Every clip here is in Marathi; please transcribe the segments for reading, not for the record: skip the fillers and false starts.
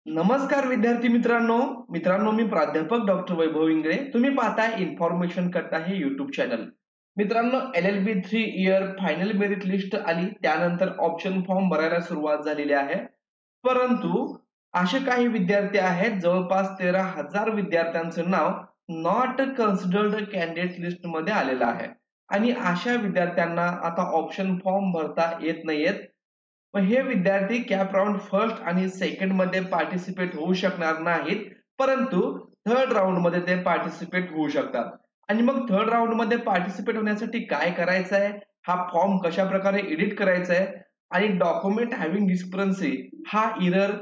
नमस्कार विद्यार्थी मित्रांनो मी प्राध्यापक डॉक्टर वैभव इंगळे. तुम्ही पाहताय इन्फॉर्मेशन कट्टा हे YouTube चॅनल. मित्रांनो, LLB 3 year final merit list आली, त्यानंतर ऑप्शन फॉर्म भरायला सुरुवात झालेली आहे. परंतु असे काही विद्यार्थी आहेत, जवळपास 13,000 विद्यार्थ्यांचं नाव नॉट कन्सिडर्ड कॅन्डिडेट लिस्ट मध्ये आलेलं आहे आणि अशा विद्यार्थ्यांना आता ऑप्शन फॉर्म भरता येत नाहीयेत. मग हे विद्यार्थी कॅप राऊंड फर्स्ट आणि सेकंड मध्ये पार्टिसिपेट होऊ शकणार नाहीत, परंतु थर्ड राऊंड मध्ये ते पार्टिसिपेट होऊ शकतात. आणि मग थर्ड राऊंड मध्ये पार्टिसिपेट होण्यासाठी काय करायचं आहे, हा फॉर्म कशा प्रकारे एडिट करायचा आहे आणि डॉक्युमेंट हॅव्हिंग डिस्क्रिपन्सी हा एरर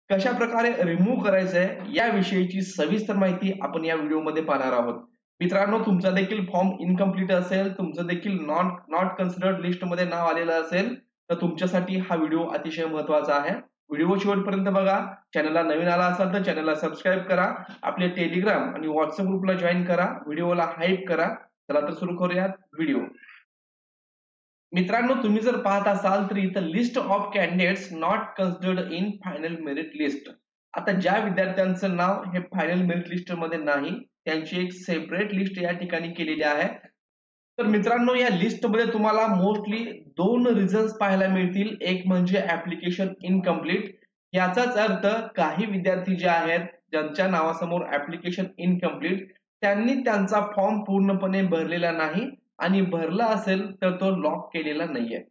कशा प्रकारे रिमूव्ह करायचा आहे याविषयीची सविस्तर माहिती आपण या व्हिडिओमध्ये पाहणार आहोत. मित्रांनो, तुमचा देखील फॉर्म इनकम्प्लीट असेल, तुमचं देखील नॉट नॉट कन्सिडर्ड लिस्ट मध्ये नाव आलेलं असेल, तर तुमच्यासाठी हा व्हिडिओ अतिशय महत्त्वाचा आहे. व्हिडिओ शेवटपर्यंत बघा. चॅनलला नवीन आला असाल तर चॅनलला सबस्क्राईब करा. आपले टेलिग्राम आणि व्हॉट्सअप ग्रुपला जॉईन करा. व्हिडिओला हाईप करा. चला तर सुरू करूयात व्हिडिओ. मित्रांनो, तुम्ही जर पाहत असाल तर इथं list of candidates not considered in final merit list. आता ज्या विद्यार्थ्यांचं नाव हे फायनल मेरिट लिस्ट मध्ये नाही, त्यांची एक सेपरेट लिस्ट या ठिकाणी केलेली आहे. तर मित्रांनो, या लिस्ट मध्ये तुम्हाला मोस्टली दोन रिझन्स पाहायला मिळतील. एक म्हणजे ऍप्लिकेशन इनकम्प्लीट. याचाच अर्थ काही विद्यार्थी जे आहेत, ज्यांच्या नावासमोर ऍप्लिकेशन इनकम्प्लीट, त्यांनी त्यांचा फॉर्म पूर्णपणे भरलेला नाही आणि भरला असेल तर तो लॉक केलेला नाहीये.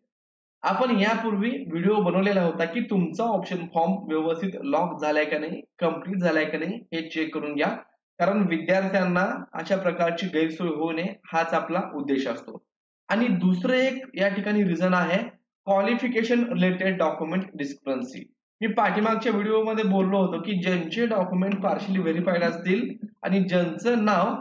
आपण यापूर्वी व्हिडिओ बनवलेला होता की तुमचा ऑप्शन फॉर्म व्यवस्थित लॉक झालाय का नाही, कंप्लीट झालाय का नाही हे चेक करून घ्या. कारण विद्यार्थ्यांना अशा प्रकारची गैरसोय होऊ नये हाच आपला उद्देश असतो. आणि दुसरं एक या ठिकाणी रिझन आहे क्वालिफिकेशन रिलेटेड डॉक्युमेंट डिस्क्रिपन्सी. मी पाठीमागच्या व्हिडिओमध्ये बोललो होतो की ज्यांचे डॉक्युमेंट पार्शली व्हेरीफाईड असतील आणि ज्यांचं नाव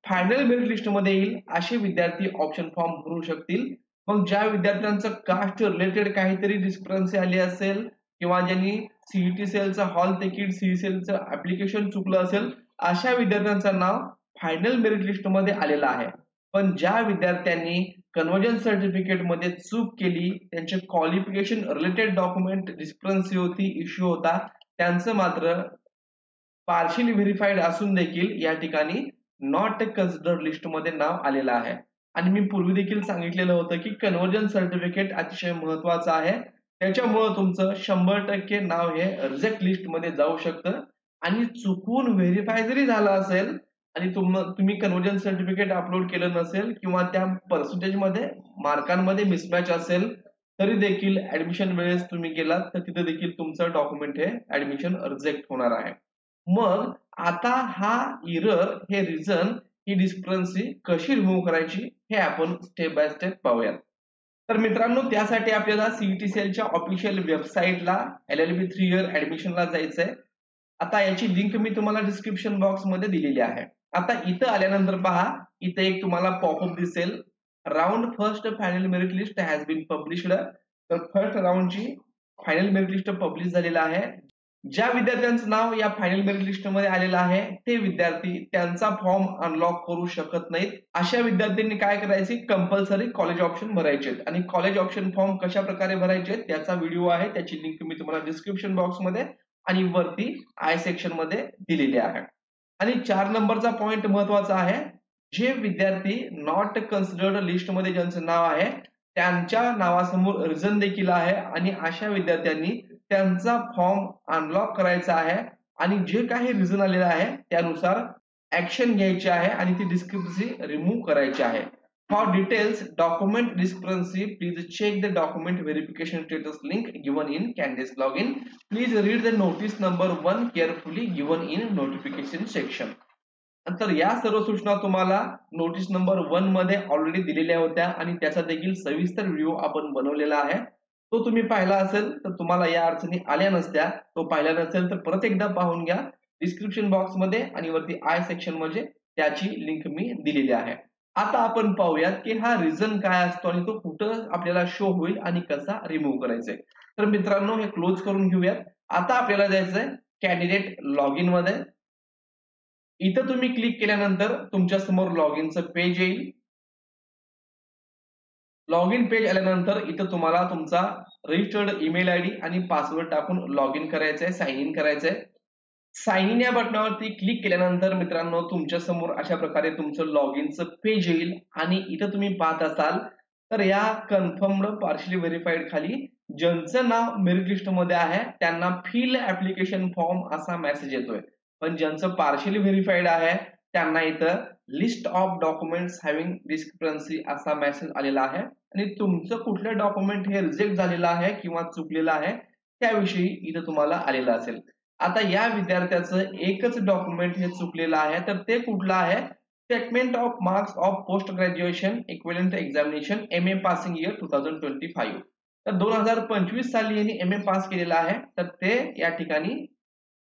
फायनल मेरिट लिस्ट मध्ये येईल असे विद्यार्थी ऑप्शन फॉर्म भरू शकतील. मग ज्या विद्यार्थ्यांचं कास्ट रिलेटेड काहीतरी डिस्क्रिपन्सी आली असेल किंवा ज्यांनी सीईटी सेलचं हॉल तिकीट सीईसेलचं ऍप्लिकेशन चुकलं असेल, अशा विद्यार्थ्यांचं नाव फायनल मेरिट लिस्ट मध्ये आलेलं आहे. पण ज्या विद्यार्थ्यांनी कन्व्हर्जन सर्टिफिकेट मध्ये चूक केली, त्यांचे क्वालिफिकेशन रिलेटेड डॉक्युमेंट डिस्क्रिपन्सी होती, इश्यू होता, त्यांचं मात्र पार्शियली व्हेरीफाईड असून देखील या ठिकाणी नॉट कन्सिडर्ड लिस्ट मध्ये नाव आलेलं आहे. आणि मी पूर्वी देखील सांगितलेलं होतं की कन्व्हर्जन सर्टिफिकेट अतिशय महत्वाचं आहे. त्याच्यामुळे तुमचं 100% नाव हे रिजेक्ट लिस्ट मध्ये जाऊ शकतं. आणि चुकून व्हेरीफाय जरी झालं असेल आणि तुम्ही कन्व्हर्जन सर्टिफिकेट अपलोड केलं नसेल किंवा त्या पर्सेंटेज मध्ये मार्कांमध्ये मिसमॅच असेल, तरी देखील ऍडमिशन वेळेस तुम्ही गेलात तर तिथे देखील तुमचं डॉक्युमेंट हे ऍडमिशन रिजेक्ट होणार आहे. मग आता हा एरर, हे रिझन, ही डिस्क्रिपन्सी कशी रिमूव्ह करायची हे आपण स्टेप बाय स्टेप पाहूयात. तर मित्रांनो, त्यासाठी आपल्याला सीईटी सेलच्या ऑफिशियल वेबसाईटला LLB 3 इयर ऍडमिशनला जायचंय. आता याची लिंक मी तुम्हाला डिस्क्रिप्शन बॉक्स मध्ये दिलेली आहे. आता इथं आल्यानंतर पहा, इथं एक तुम्हाला पॉपअप दिसेल, round first final merit list has been published. तर फर्स्ट राऊंडची फायनल मेरिट लिस्ट पब्लिश झालेला आहे. ज्या विद्यार्थ्यांचं नाव या फायनल मेरिट लिस्ट मध्ये आलेलं आहे ते विद्यार्थी त्यांचा फॉर्म अनलॉक करू शकत नाहीत. अशा विद्यार्थ्यांनी काय करायचे, कंपल्सरी कॉलेज ऑप्शन भरायचे. आणि कॉलेज ऑप्शन फॉर्म कशा प्रकारे भरायचे त्याचा व्हिडिओ आहे, त्याची लिंक मी तुम्हाला डिस्क्रिप्शन बॉक्स मध्ये आणि वरती आय सेक्शन मध्ये दिलेली आहे. आणि 4 नंबरचा पॉइंट महत्वाचा आहे, जे विद्यार्थी नॉट कन्सिडर्ड लिस्ट मध्ये ज्यांचं नाव आहे त्यांच्या नावासमोर रिझन देखील आहे आणि अशा विद्यार्थ्यांनी त्यांचा फॉर्म अनलॉक करायचा आहे आणि जे काही रिझन आलेलं आहे त्यानुसार ऍक्शन घ्यायची आहे आणि ती डिस्क्रिपन्सी रिमूव्ह करायची आहे. For details document discrepancy please check the document verification status link given in candidates login. Please read the notice number 1 carefully given in notification section. तर या सर्व सूचना तुम्हाला नोटीस नंबर 1 मध्ये ऑलरेडी दिलेल्या होत्या आणि त्याचा देखील सविस्तर व्हिडिओ आपण बनवलेला आहे. तो तुम्ही पाहिला असेल तर तुम्हाला या अडचणी आल्या नसत्या. तो पाहिला नसेल तर परत एकदा पाहून घ्या. डिस्क्रिप्शन बॉक्स मध्ये आणि वरती आय सेक्शन मध्ये त्याची लिंक मी दिलेली आहे. आता आपण पाहूयात की हा रिझन काय असतो आणि तो कुठं आपल्याला शो होईल आणि कसा रिमूव्ह करायचा. तर मित्रांनो, हे क्लोज करून घेऊयात. आता आपल्याला जायचंय कॅन्डिडेट लॉगिन मध्ये. इथं तुम्ही क्लिक केल्यानंतर तुमच्या समोर लॉगिनचं पेज येईल. लॉग इन पेज आल्यानंतर इथं तुम्हाला तुमचा रजिस्टर्ड ईमेल आयडी आणि पासवर्ड टाकून लॉग इन करायचंय, साइन इन करायचंय. साइन इन या बटनावरती क्लिक केल्यानंतर मित्रांनो तुमच्या समोर अशा प्रकारे तुमचं लॉग इनचं पेज येईल आणि इथं तुम्ही पाहत असाल तर या कन्फर्म्ड पार्शली व्हेरीफाईड खाली ज्यांचं नाव मेरिट लिस्ट मध्ये आहे त्यांना फिल ऍप्लिकेशन फॉर्म असा मेसेज येतोय. पण ज्यांचं पार्शली व्हेरीफाईड आहे त्यांना इथं list of documents having discrepancy असा मेसेज आलेला आहे आणि तुमचं कुठलं डॉक्युमेंट हे रिजेक्ट झालेलं आहे किंवा चुकलेलं आहे त्याविषयी इथं तुम्हाला आलेलं असेल. आता या विद्यार्थ्याचं एकच डॉक्युमेंट हे चुकलेलं आहे तर ते कुठलं आहे? Statement of marks of post graduation equivalent examination MA passing year 2025. तर 2025 साली यांनी MA पास केलेला आहे तर ते या ठिकाणी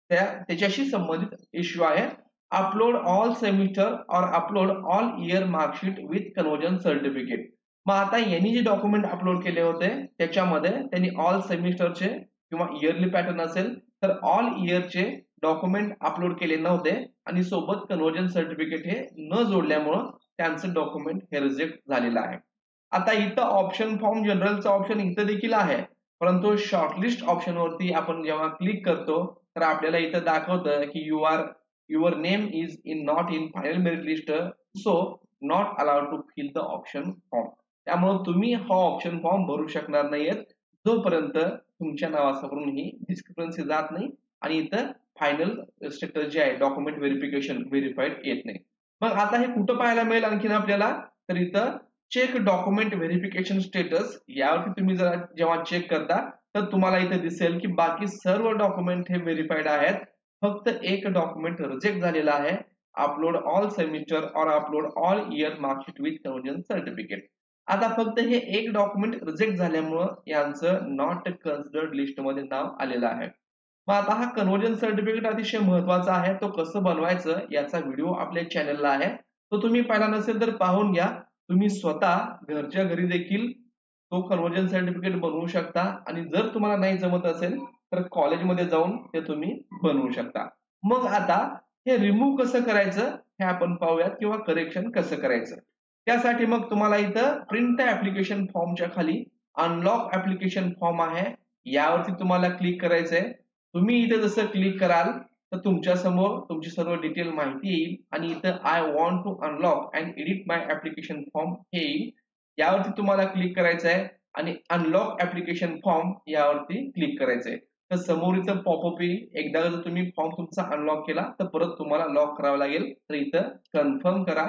त्याच्याशी संबंधित इश्यू आहे. अपलोड ऑल सेमिस्टर और upload all year marksheet with conversion certificate. मग आता यांनी जे डॉक्युमेंट अपलोड केले होते त्याच्यामध्ये त्यांनी ऑल सेमिस्टरचे किंवा इयरली पॅटर्न असेल तर ऑल इयरचे डॉक्युमेंट अपलोड केले नव्हते आणि सोबत कन्वर्जन सर्टिफिकेट हे न जोडल्यामुळं त्यांचं डॉक्युमेंट हे रिजेक्ट झालेलं आहे. आता इथं ऑप्शन फॉर्म जनरलचा ऑप्शन इथं देखील आहे परंतु शॉर्टलिस्ट ऑप्शन वरती आपण जेव्हा क्लिक करतो तर आपल्याला इथं दाखवतं की your name is not in final merit list so not allowed to fill the option form. त्यामुळे तुम्ही हा ऑप्शन फॉर्म भरू शकणार नाहीयेत जोपर्यंत तुमच्या नावासमोरून ही डिस्क्रिपन्सी जात नाही आणि इथं फायनल स्टेटस जे आहे डॉक्युमेंट व्हेरिफिकेशन व्हेरीफाईड येत नाही. मग आता हे कुठं पाहायला मिळेल आणखीन आपल्याला तर इथं चेक डॉक्युमेंट व्हेरिफिकेशन स्टेटस यावरती तुम्ही जेव्हा चेक करता तर तुम्हाला इथे दिसेल की बाकी सर्व डॉक्युमेंट हे व्हेरीफाईड आहेत. फक्त एक डॉक्युमेंट रिजेक्ट झालेला आहे. अपलोड ऑल सेमिस्टर और upload all year marksheet with conversion certificate. आता फक्त हे एक डॉक्युमेंट रिजेक्ट झाल्यामुळं यांचं नॉट कन्सिडर्ड लिस्ट मध्ये नाव आलेलं आहे. मग आता हा कन्वर्जन सर्टिफिकेट अतिशय महत्वाचा आहे. तो कसं बनवायचं याचा व्हिडिओ आपल्या चॅनलला आहे. तो तुम्ही पाहिला नसेल तर पाहून घ्या. तुम्ही स्वतः घरच्या घरी देखील तो कन्वर्जन सर्टिफिकेट बनवू शकता आणि जर तुम्हाला नाही जमत असेल तर कॉलेजमध्ये जाऊन ते तुम्ही बनवू शकता. मग आता हे रिमूव्ह कसं करायचं हे आपण पाहूयात किंवा करेक्शन कसं करायचं. त्यासाठी मग तुम्हाला इथं प्रिंट ऍप्लिकेशन फॉर्मच्या खाली अनलॉक ऍप्लिकेशन फॉर्म आहे यावरती तुम्हाला क्लिक करायचंय. तुम्ही इथे जसं क्लिक कराल तर तुमच्या समोर तुमची सर्व डिटेल माहिती येईल आणि इथं I want to unlock and edit my application form हे येईल. यावरती तुम्हाला क्लिक करायचं आहे आणि अनलॉक ऍप्लिकेशन फॉर्म यावरती क्लिक करायचंय. तर समोर इथं पॉपअप येईल. एकदा जर तुम्ही फॉर्म तुमचा अनलॉक केला तर परत तुम्हाला लॉक करावं लागेल. तर इथं कन्फर्म करा.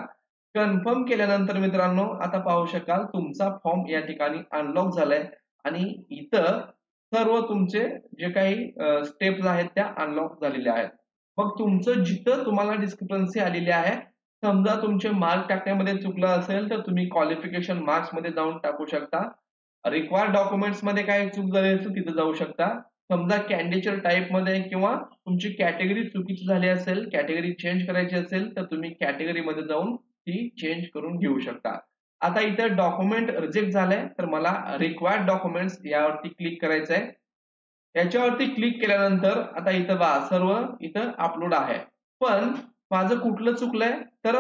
कन्फर्म केल्यानंतर मित्रांनो आता पाहू शकाल तुमचा फॉर्म या ठिकाणी अनलॉक झालाय आणि इथं सर्व तुमचे जे काही स्टेप्स आहेत त्या अनलॉक झालेल्या आहेत. मग तुमचं जिथं तुम्हाला डिस्क्रिपन्सी आलेली आहे समजा तुमचे मार्क टाकण्यामध्ये चुकलं असेल तर तुम्ही क्वालिफिकेशन मार्क्स मध्ये जाऊन टाकू शकता. रिक्वायर्ड डॉक्युमेंट्स मध्ये काही चूक झाली असेल तिथे जाऊ शकता. समजा कॅन्डिडेचर टाईप मध्ये किंवा तुमची कॅटेगरी चुकीची झाली असेल कॅटेगरी चेंज करायची असेल तर तुम्ही कॅटेगरी मध्ये जाऊन ती चेंज करून घेऊ शकता. आता इथं डॉक्युमेंट रिजेक्ट झालंय तर मला रिक्वायर्ड डॉक्युमेंट्स यावरती क्लिक करायचं आहे. याच्यावरती क्लिक केल्यानंतर आता इथं पहा सर्व इथं अपलोड आहे. पण माझं कुठलं चुकलंय तर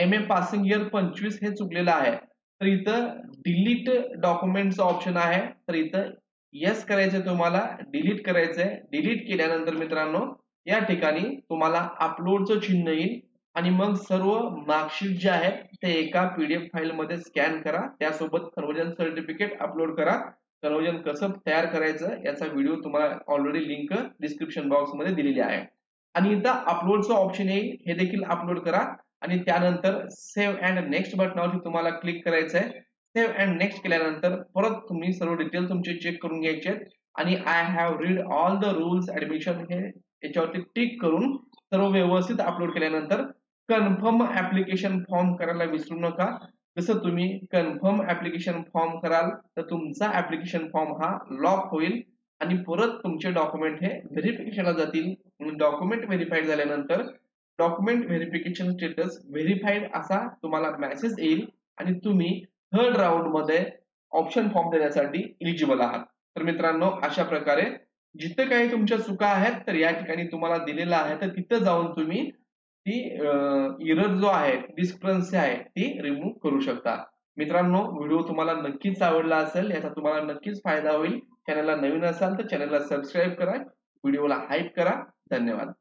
MA पासिंग इयर 25 हे चुकलेलं आहे. तर इथं डिलीट डॉक्युमेंटचं ऑप्शन आहे तर इथं येस करायचंय तुम्हाला डिलीट करायचंय. डिलीट केल्यानंतर मित्रांनो या ठिकाणी तुम्हाला अपलोडचं चिन्ह येईल आणि मग सर्व मार्कशीट जे आहेत ते एका PDF फाईल मध्ये स्कॅन करा. त्यासोबत कन्वर्जन सर्टिफिकेट अपलोड करा. कन्वर्जन कसं तयार करायचं याचा व्हिडिओ तुम्हाला ऑलरेडी लिंक डिस्क्रिप्शन बॉक्स मध्ये दिलेली आहे. आणि इथं अपलोडचं ऑप्शन येईल हे देखील अपलोड करा आणि त्यानंतर सेव्ह अँड नेक्स्ट बटनावरती तुम्हाला क्लिक करायचंय. सेव्ह अँड नेक्स्ट केल्यानंतर परत तुम्ही सर्व डिटेल तुमचे चेक करून घ्यायचे आणि I have read all the rules admission हे याच्यावरती टिक करून सर्व व्यवस्थित अपलोड केल्यानंतर कन्फर्म ऍप्लिकेशन फॉर्म करायला विसरू नका. जसं तुम्ही कन्फर्म ऍप्लिकेशन फॉर्म कराल तर तुमचा ऍप्लिकेशन फॉर्म हा लॉक होईल आणि परत तुमचे डॉक्युमेंट हे व्हेरिफिकेशनला जातील. डॉक्युमेंट व्हेरीफाईड झाल्यानंतर डॉक्युमेंट व्हेरिफिकेशन स्टेटस व्हेरीफाईड असा तुम्हाला मेसेज येईल आणि तुम्ही थर्ड राऊंड मध्ये ऑप्शन फॉर्म देण्यासाठी इलिजिबल आहात. तर मित्रांनो अशा प्रकारे जिथं काही तुमच्या चुका आहेत तर या ठिकाणी तुम्हाला दिलेलं आहे तर तिथं जाऊन तुम्ही ती एरर जो आहे डिस्क्रिपन्सी आहे ती रिमूव्ह करू शकता. मित्रांनो, व्हिडिओ तुम्हाला नक्कीच आवडला असेल, याचा तुम्हाला नक्कीच फायदा होईल. चॅनलला नवीन असाल तर चॅनलला सबस्क्राईब करा, व्हिडिओला हाईप करा. धन्यवाद.